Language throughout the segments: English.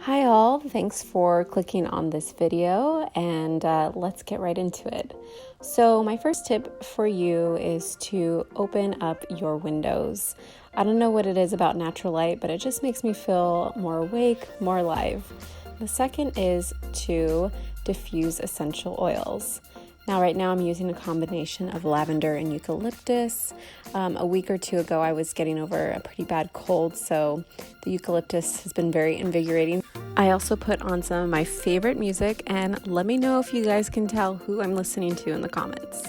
Hi all, thanks for clicking on this video and let's get right into it. So my first tip for you is to open up your windows. I don't know what it is about natural light, but it just makes me feel more awake, more alive. The second is to diffuse essential oils. Now, right now I'm using a combination of lavender and eucalyptus. A week or two ago, I was getting over a pretty bad cold, so the eucalyptus has been very invigorating. I also put on some of my favorite music, and let me know if you guys can tell who I'm listening to in the comments.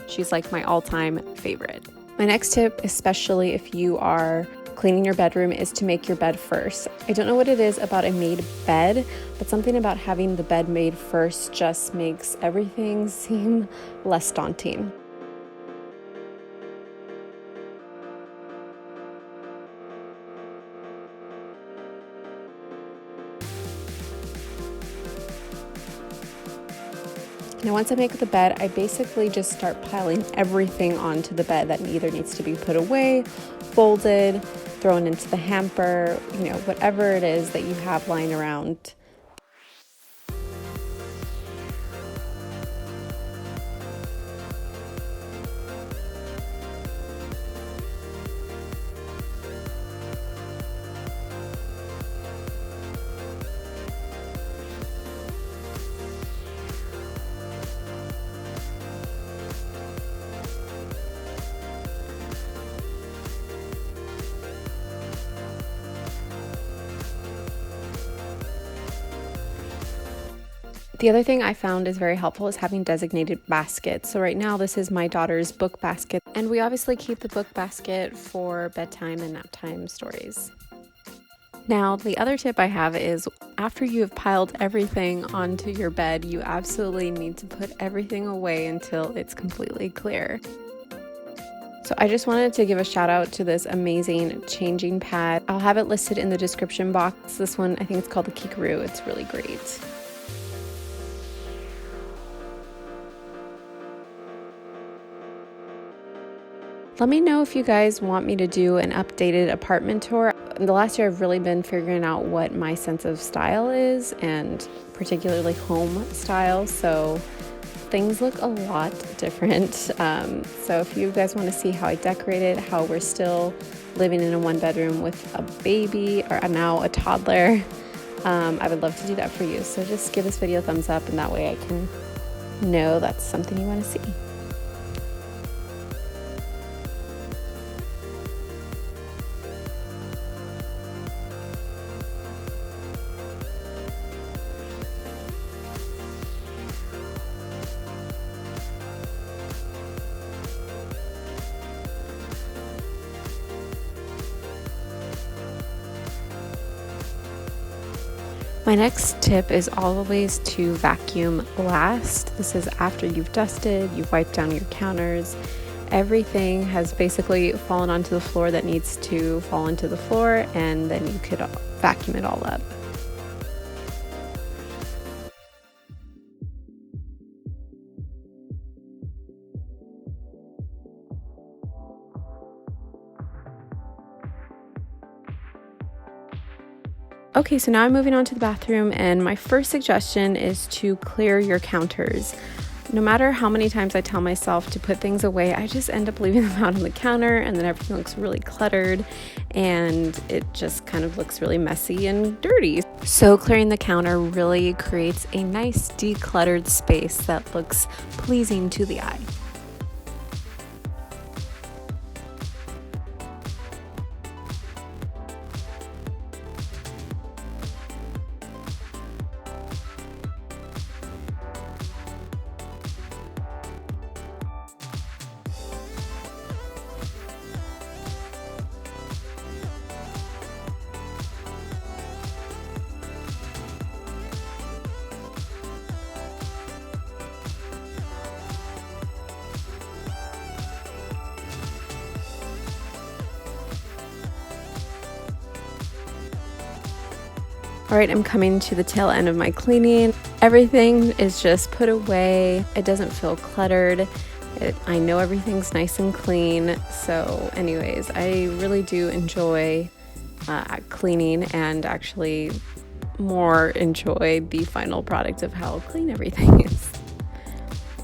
She's like my all-time favorite. My next tip, especially if you are cleaning your bedroom, is to make your bed first. I don't know what it is about a made bed, but something about having the bed made first just makes everything seem less daunting. Now, once I make the bed, I basically just start piling everything onto the bed that either needs to be put away, folded, thrown into the hamper, whatever it is that you have lying around. The other thing I found is very helpful is having designated baskets. So right now this is my daughter's book basket, and we obviously keep the book basket for bedtime and nap time stories. Now, the other tip I have is after you have piled everything onto your bed, you absolutely need to put everything away until it's completely clear. So I just wanted to give a shout out to this amazing changing pad. I'll have it listed in the description box. This one, I think it's called the Kikaroo. It's really great. Let me know if you guys want me to do an updated apartment tour. The last year I've really been figuring out what my sense of style is, and particularly home style, so things look a lot different. So if you guys want to see how I decorated, how we're still living in a one bedroom with a baby, or now a toddler, I would love to do that for you. So just give this video a thumbs up, and that way I can know that's something you want to see. My next tip is always to vacuum last. This is after you've dusted, you've wiped down your counters. Everything has basically fallen onto the floor that needs to fall into the floor, and then you could vacuum it all up. Okay, so now I'm moving on to the bathroom, and my first suggestion is to clear your counters. No matter how many times I tell myself to put things away, I just end up leaving them out on the counter, and then everything looks really cluttered and it just kind of looks really messy and dirty. So clearing the counter really creates a nice decluttered space that looks pleasing to the eye. All right, I'm coming to the tail end of my cleaning. Everything is just put away. It doesn't feel cluttered. I know everything's nice and clean. So anyways, I really do enjoy cleaning and actually more enjoy the final product of how clean everything is.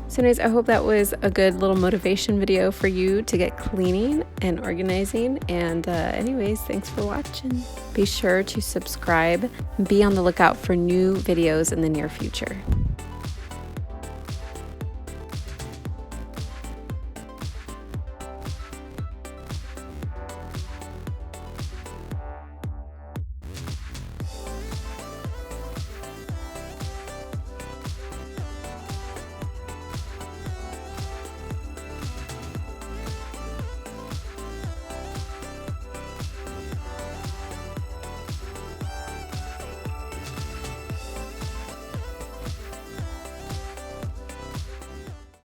So anyways, I hope that was a good little motivation video for you to get cleaning and organizing. And anyways, thanks for watching. Be sure to subscribe and be on the lookout for new videos in the near future.